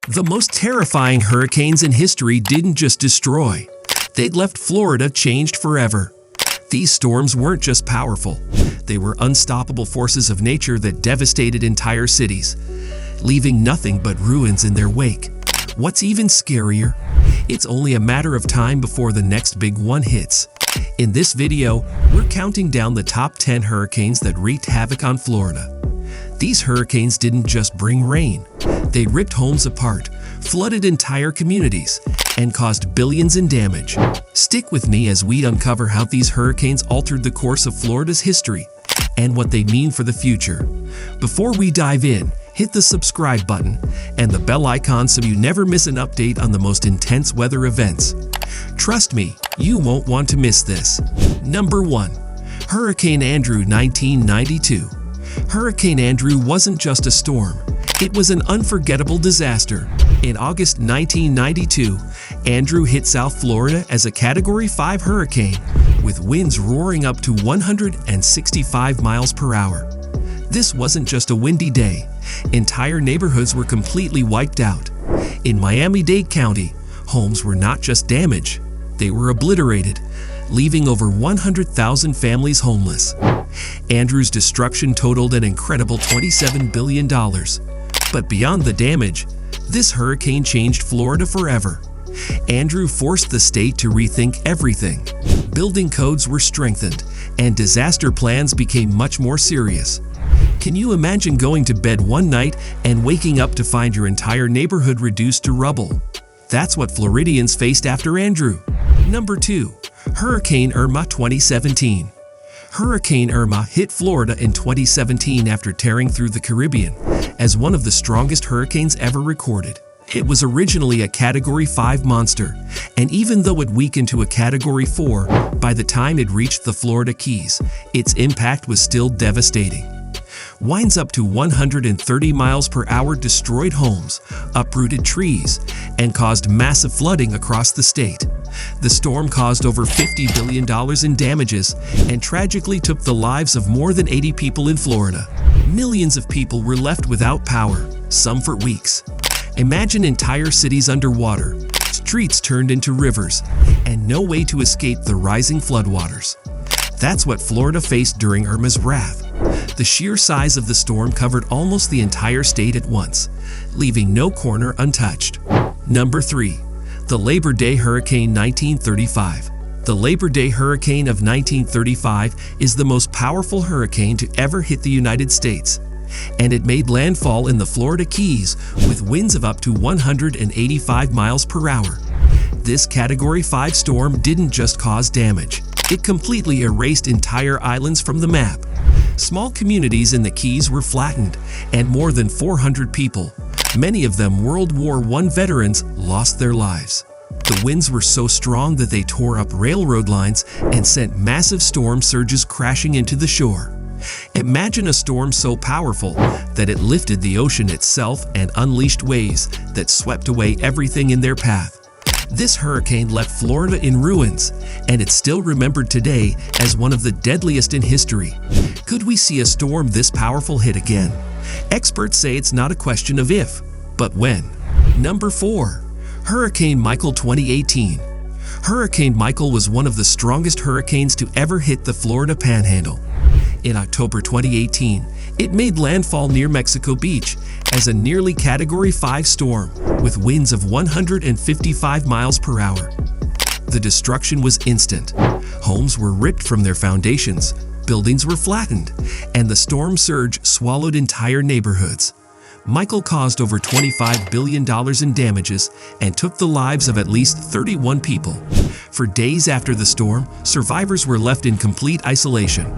The most terrifying hurricanes in history didn't just destroy. They'd left Florida changed forever. These storms weren't just powerful. They were unstoppable forces of nature that devastated entire cities, leaving nothing but ruins in their wake. What's even scarier? It's only a matter of time before the next big one hits. In this video, we're counting down the top 10 hurricanes that wreaked havoc on Florida. These hurricanes didn't just bring rain. They ripped homes apart, flooded entire communities, and caused billions in damage. Stick with me as we uncover how these hurricanes altered the course of Florida's history and what they mean for the future. Before we dive in, hit the subscribe button and the bell icon so you never miss an update on the most intense weather events. Trust me, you won't want to miss this. Number 1. Hurricane Andrew 1992. Hurricane Andrew wasn't just a storm. It was an unforgettable disaster. In August 1992, Andrew hit South Florida as a Category 5 hurricane, with winds roaring up to 165 miles per hour. This wasn't just a windy day. Entire neighborhoods were completely wiped out. In Miami-Dade County, homes were not just damaged, they were obliterated, leaving over 100,000 families homeless. Andrew's destruction totaled an incredible $27 billion. But beyond the damage, this hurricane changed Florida forever. Andrew forced the state to rethink everything. Building codes were strengthened, and disaster plans became much more serious. Can you imagine going to bed one night and waking up to find your entire neighborhood reduced to rubble? That's what Floridians faced after Andrew. Number 2. Hurricane Irma 2017. Hurricane Irma hit Florida in 2017 after tearing through the Caribbean as one of the strongest hurricanes ever recorded. It was originally a Category 5 monster, and even though it weakened to a Category 4, by the time it reached the Florida Keys, its impact was still devastating. Winds up to 130 miles per hour destroyed homes, uprooted trees, and caused massive flooding across the state. The storm caused over $50 billion in damages and tragically took the lives of more than 80 people in Florida. Millions of people were left without power, some for weeks. Imagine entire cities underwater, streets turned into rivers, and no way to escape the rising floodwaters. That's what Florida faced during Irma's wrath. The sheer size of the storm covered almost the entire state at once, leaving no corner untouched. Number 3. The Labor Day Hurricane 1935. The Labor Day Hurricane of 1935 is the most powerful hurricane to ever hit the United States, and it made landfall in the Florida Keys with winds of up to 185 miles per hour. This Category 5 storm didn't just cause damage. It completely erased entire islands from the map. Small communities in the Keys were flattened, and more than 400 people, many of them World War I veterans, lost their lives. The winds were so strong that they tore up railroad lines and sent massive storm surges crashing into the shore. Imagine a storm so powerful that it lifted the ocean itself and unleashed waves that swept away everything in their path. This hurricane left Florida in ruins, and it's still remembered today as one of the deadliest in history. Could we see a storm this powerful hit again? Experts say it's not a question of if, but when. Number 4. Hurricane Michael 2018. Hurricane Michael was one of the strongest hurricanes to ever hit the Florida Panhandle. In October 2018, it made landfall near Mexico Beach as a nearly Category 5 storm with winds of 155 miles per hour. The destruction was instant. Homes were ripped from their foundations, buildings were flattened, and the storm surge swallowed entire neighborhoods. Michael caused over $25 billion in damages and took the lives of at least 31 people. For days after the storm, survivors were left in complete isolation.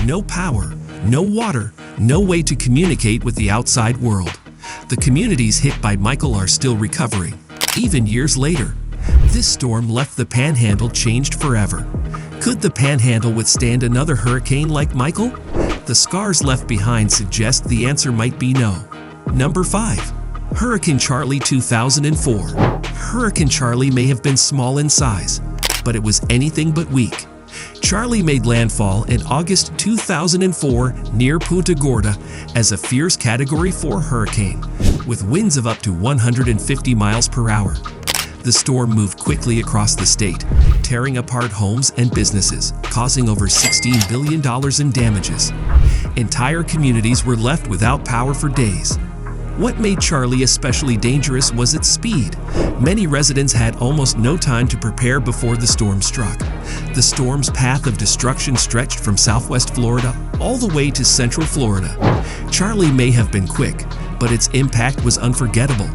No power, no water, no way to communicate with the outside world. The communities hit by Michael are still recovering, even years later. This storm left the Panhandle changed forever. Could the Panhandle withstand another hurricane like Michael? The scars left behind suggest the answer might be no. Number 5. Hurricane Charley 2004. Hurricane Charley may have been small in size, but it was anything but weak. Charley made landfall in August 2004 near Punta Gorda as a fierce Category 4 hurricane, with winds of up to 150 miles per hour. The storm moved quickly across the state, tearing apart homes and businesses, causing over $16 billion in damages. Entire communities were left without power for days. What made Charley especially dangerous was its speed. Many residents had almost no time to prepare before the storm struck. The storm's path of destruction stretched from southwest Florida all the way to central Florida. Charley may have been quick, but its impact was unforgettable.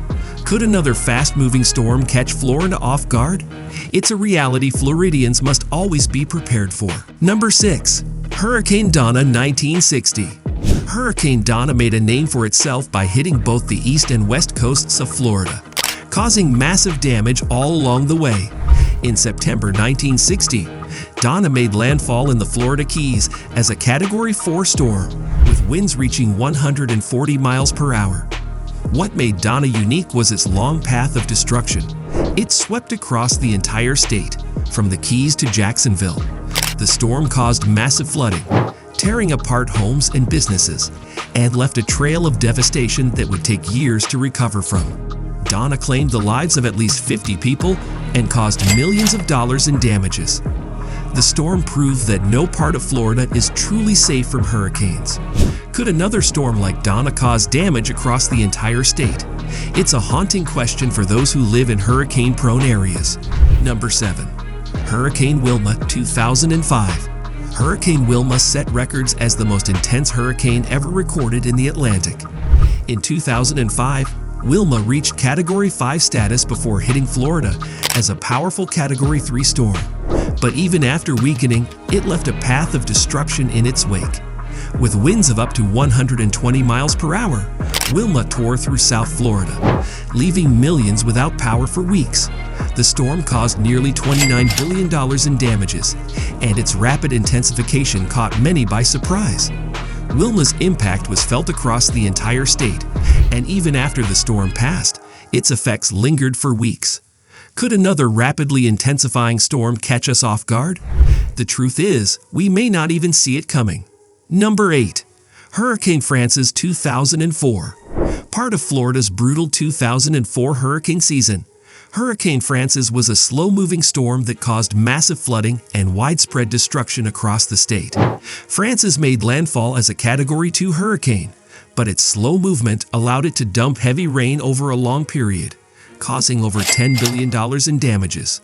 Could another fast-moving storm catch Florida off guard? It's a reality Floridians must always be prepared for. Number 6. Hurricane Donna 1960. Hurricane Donna made a name for itself by hitting both the east and west coasts of Florida, causing massive damage all along the way. In September 1960, Donna made landfall in the Florida Keys as a Category 4 storm, with winds reaching 140 miles per hour. What made Donna unique was its long path of destruction. It swept across the entire state, from the Keys to Jacksonville. The storm caused massive flooding, tearing apart homes and businesses, and left a trail of devastation that would take years to recover from. Donna claimed the lives of at least 50 people and caused millions of dollars in damages. The storm proved that no part of Florida is truly safe from hurricanes. Could another storm like Donna cause damage across the entire state? It's a haunting question for those who live in hurricane-prone areas. Number 7. Hurricane Wilma 2005. Hurricane Wilma set records as the most intense hurricane ever recorded in the Atlantic. In 2005, Wilma reached Category 5 status before hitting Florida as a powerful Category 3 storm. But even after weakening, it left a path of destruction in its wake. With winds of up to 120 miles per hour, Wilma tore through South Florida, leaving millions without power for weeks. The storm caused nearly $29 billion in damages, and its rapid intensification caught many by surprise. Wilma's impact was felt across the entire state, and even after the storm passed, its effects lingered for weeks. Could another rapidly intensifying storm catch us off guard? The truth is, we may not even see it coming. Number 8. Hurricane Frances 2004. Part of Florida's brutal 2004 hurricane season, Hurricane Frances was a slow-moving storm that caused massive flooding and widespread destruction across the state. Frances made landfall as a Category 2 hurricane, but its slow movement allowed it to dump heavy rain over a long period, causing over $10 billion in damages.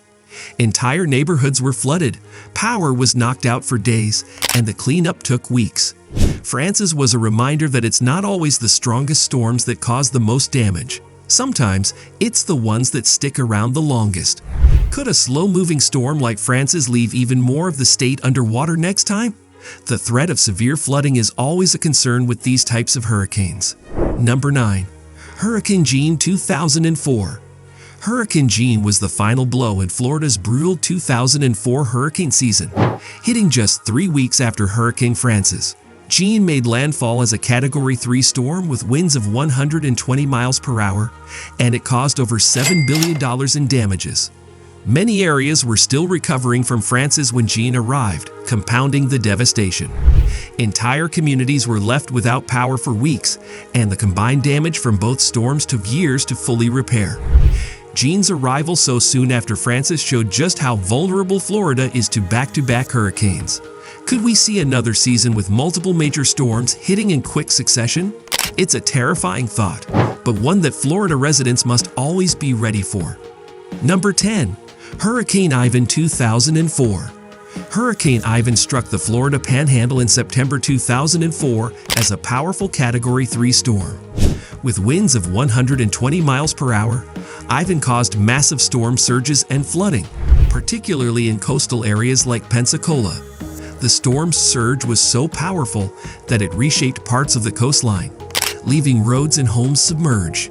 Entire neighborhoods were flooded, power was knocked out for days, and the cleanup took weeks. Frances was a reminder that it's not always the strongest storms that cause the most damage. Sometimes, it's the ones that stick around the longest. Could a slow-moving storm like Frances leave even more of the state underwater next time? The threat of severe flooding is always a concern with these types of hurricanes. Number 9. Hurricane Jeanne 2004. Hurricane Jeanne was the final blow in Florida's brutal 2004 hurricane season, hitting just 3 weeks after Hurricane Frances. Jeanne made landfall as a Category 3 storm with winds of 120 miles per hour, and it caused over $7 billion in damages. Many areas were still recovering from Frances when Jeanne arrived, compounding the devastation. Entire communities were left without power for weeks, and the combined damage from both storms took years to fully repair. Jeanne's arrival so soon after Frances showed just how vulnerable Florida is to back-to-back hurricanes. Could we see another season with multiple major storms hitting in quick succession? It's a terrifying thought, but one that Florida residents must always be ready for. Number 10. Hurricane Ivan 2004. Hurricane Ivan struck the Florida Panhandle in September 2004 as a powerful Category 3 storm. With winds of 120 miles per hour, Ivan caused massive storm surges and flooding, particularly in coastal areas like Pensacola. The storm's surge was so powerful that it reshaped parts of the coastline, leaving roads and homes submerged.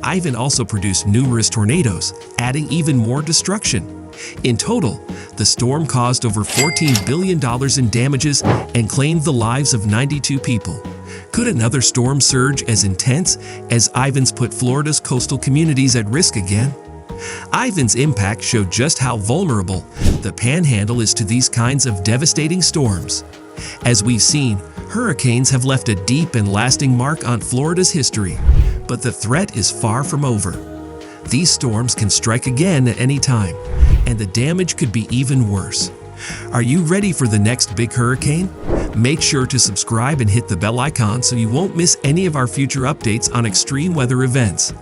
Ivan also produced numerous tornadoes, adding even more destruction. In total, the storm caused over $14 billion in damages and claimed the lives of 92 people. Could another storm surge as intense as Ivan's put Florida's coastal communities at risk again? Ivan's impact showed just how vulnerable the Panhandle is to these kinds of devastating storms. As we've seen, hurricanes have left a deep and lasting mark on Florida's history. But the threat is far from over. These storms can strike again at any time, and the damage could be even worse. Are you ready for the next big hurricane? Make sure to subscribe and hit the bell icon so you won't miss any of our future updates on extreme weather events.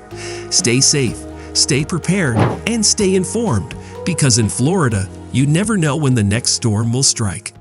Stay safe, stay prepared, and stay informed, because in Florida, you never know when the next storm will strike.